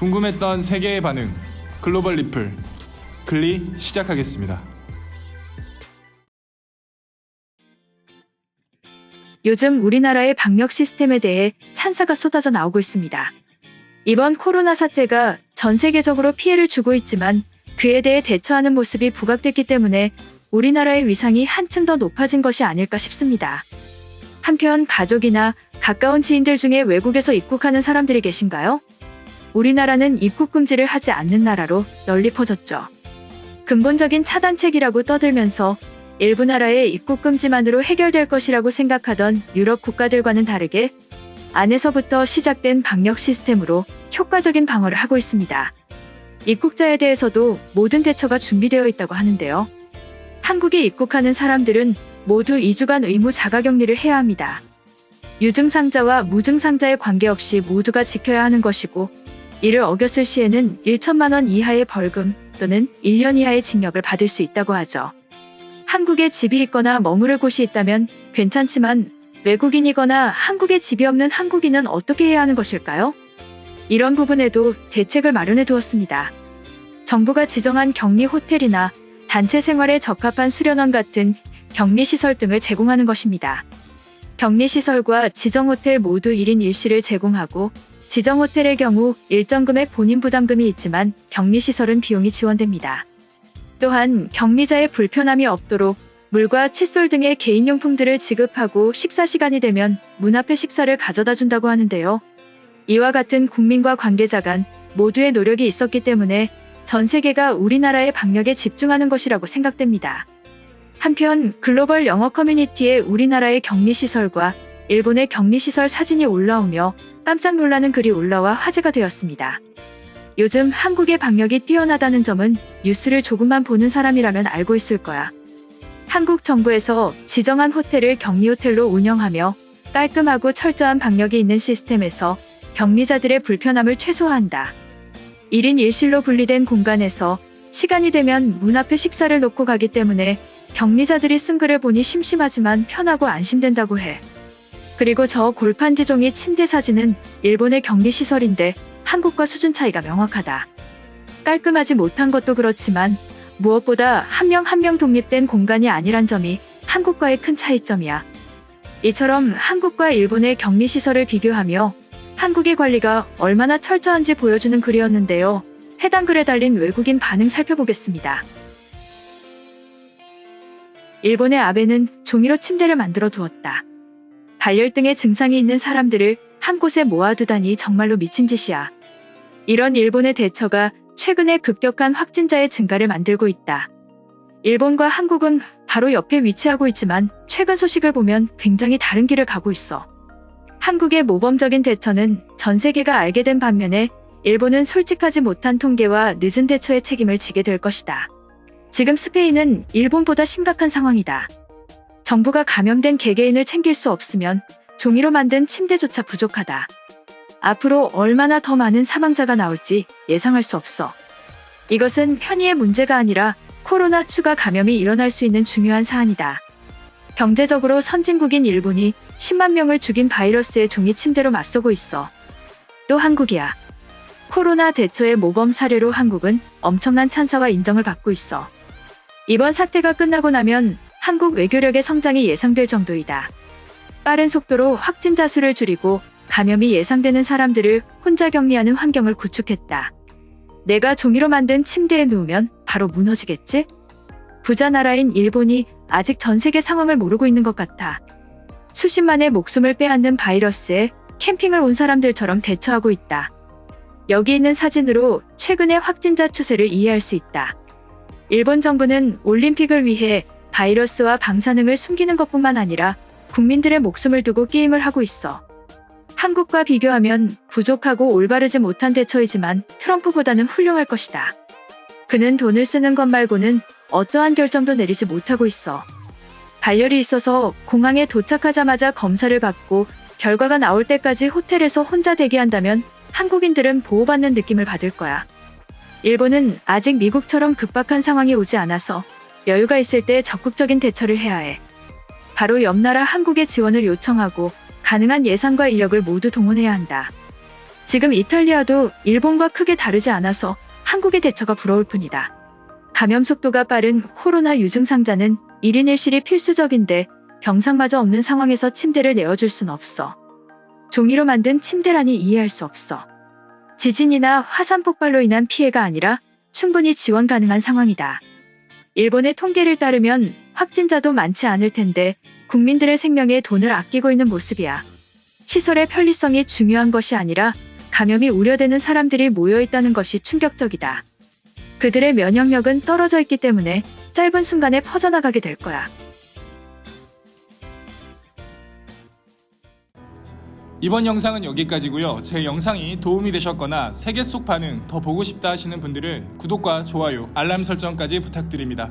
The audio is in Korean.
궁금했던 세계의 반응, 글로벌 리플, 글리 시작하겠습니다. 요즘 우리나라의 방역 시스템에 대해 찬사가 쏟아져 나오고 있습니다. 이번 코로나 사태가 전 세계적으로 피해를 주고 있지만 그에 대해 대처하는 모습이 부각됐기 때문에 우리나라의 위상이 한층 더 높아진 것이 아닐까 싶습니다. 한편 가족이나 가까운 지인들 중에 외국에서 입국하는 사람들이 계신가요? 우리나라는 입국 금지를 하지 않는 나라로 널리 퍼졌죠. 근본적인 차단책이라고 떠들면서 일부 나라의 입국 금지만으로 해결될 것이라고 생각하던 유럽 국가들과는 다르게 안에서부터 시작된 방역 시스템으로 효과적인 방어를 하고 있습니다. 입국자에 대해서도 모든 대처가 준비되어 있다고 하는데요. 한국에 입국하는 사람들은 모두 2주간 의무 자가격리를 해야 합니다. 유증상자와 무증상자에 관계없이 모두가 지켜야 하는 것이고, 이를 어겼을 시에는 1천만 원 이하의 벌금 또는 1년 이하의 징역을 받을 수 있다고 하죠. 한국에 집이 있거나 머무를 곳이 있다면 괜찮지만 외국인이거나 한국에 집이 없는 한국인은 어떻게 해야 하는 것일까요? 이런 부분에도 대책을 마련해 두었습니다. 정부가 지정한 격리 호텔이나 단체 생활에 적합한 수련원 같은 격리시설 등을 제공하는 것입니다. 격리시설과 지정호텔 모두 1인 1실을 제공하고, 지정호텔의 경우 일정 금액 본인 부담금이 있지만 격리시설은 비용이 지원됩니다. 또한 격리자의 불편함이 없도록 물과 칫솔 등의 개인용품들을 지급하고 식사 시간이 되면 문 앞에 식사를 가져다 준다고 하는데요. 이와 같은 국민과 관계자 간 모두의 노력이 있었기 때문에 전 세계가 우리나라의 방역에 집중하는 것이라고 생각됩니다. 한편 글로벌 영어 커뮤니티에 우리나라의 격리시설과 일본의 격리시설 사진이 올라오며 깜짝 놀라는 글이 올라와 화제가 되었습니다. 요즘 한국의 방역이 뛰어나다는 점은 뉴스를 조금만 보는 사람이라면 알고 있을 거야. 한국 정부에서 지정한 호텔을 격리호텔로 운영하며 깔끔하고 철저한 방역이 있는 시스템에서 격리자들의 불편함을 최소화한다. 1인 1실로 분리된 공간에서 시간이 되면 문 앞에 식사를 놓고 가기 때문에 격리자들이 쓴 글을 보니 심심하지만 편하고 안심된다고 해. 그리고 저 골판지 종이 침대 사진은 일본의 격리시설인데 한국과 수준 차이가 명확하다. 깔끔하지 못한 것도 그렇지만 무엇보다 한 명 한 명 독립된 공간이 아니란 점이 한국과의 큰 차이점이야. 이처럼 한국과 일본의 격리시설을 비교하며 한국의 관리가 얼마나 철저한지 보여주는 글이었는데요. 해당 글에 달린 외국인 반응 살펴보겠습니다. 일본의 아베는 종이로 침대를 만들어 두었다. 발열등의 증상이 있는 사람들을 한 곳에 모아두다니 정말로 미친 짓이야. 이런 일본의 대처가 최근에 급격한 확진자의 증가를 만들고 있다. 일본과 한국은 바로 옆에 위치하고 있지만 최근 소식을 보면 굉장히 다른 길을 가고 있어. 한국의 모범적인 대처는 전 세계가 알게 된 반면에 일본은 솔직하지 못한 통계와 늦은 대처의 책임을 지게 될 것이다. 지금 스페인은 일본보다 심각한 상황이다. 정부가 감염된 개개인을 챙길 수 없으면 종이로 만든 침대조차 부족하다. 앞으로 얼마나 더 많은 사망자가 나올지 예상할 수 없어. 이것은 편의의 문제가 아니라 코로나 추가 감염이 일어날 수 있는 중요한 사안이다. 경제적으로 선진국인 일본이 10만 명을 죽인 바이러스의 종이 침대로 맞서고 있어. 또 한국이야. 코로나 대처의 모범 사례로 한국은 엄청난 찬사와 인정을 받고 있어. 이번 사태가 끝나고 나면 한국 외교력의 성장이 예상될 정도이다. 빠른 속도로 확진자 수를 줄이고 감염이 예상되는 사람들을 혼자 격리하는 환경을 구축했다. 내가 종이로 만든 침대에 누우면 바로 무너지겠지? 부자 나라인 일본이 아직 전 세계 상황을 모르고 있는 것 같아. 수십만의 목숨을 빼앗는 바이러스에 캠핑을 온 사람들처럼 대처하고 있다. 여기 있는 사진으로 최근의 확진자 추세를 이해할 수 있다. 일본 정부는 올림픽을 위해 바이러스와 방사능을 숨기는 것뿐만 아니라 국민들의 목숨을 두고 게임을 하고 있어. 한국과 비교하면 부족하고 올바르지 못한 대처이지만 트럼프보다는 훌륭할 것이다. 그는 돈을 쓰는 것 말고는 어떠한 결정도 내리지 못하고 있어. 발열이 있어서 공항에 도착하자마자 검사를 받고 결과가 나올 때까지 호텔에서 혼자 대기한다면 한국인들은 보호받는 느낌을 받을 거야. 일본은 아직 미국처럼 급박한 상황이 오지 않아서 여유가 있을 때 적극적인 대처를 해야 해. 바로 옆나라 한국의 지원을 요청하고 가능한 예산과 인력을 모두 동원해야 한다. 지금 이탈리아도 일본과 크게 다르지 않아서 한국의 대처가 부러울 뿐이다. 감염 속도가 빠른 코로나 유증상자는 1인 1실이 필수적인데 병상마저 없는 상황에서 침대를 내어줄 순 없어. 종이로 만든 침대라니 이해할 수 없어. 지진이나 화산 폭발로 인한 피해가 아니라 충분히 지원 가능한 상황이다. 일본의 통계를 따르면 확진자도 많지 않을 텐데 국민들의 생명에 돈을 아끼고 있는 모습이야. 시설의 편리성이 중요한 것이 아니라 감염이 우려되는 사람들이 모여 있다는 것이 충격적이다. 그들의 면역력은 떨어져 있기 때문에 짧은 순간에 퍼져나가게 될 거야. 이번 영상은 여기까지고요. 제 영상이 도움이 되셨거나 세계 속 반응 더 보고 싶다 하시는 분들은 구독과 좋아요, 알람 설정까지 부탁드립니다.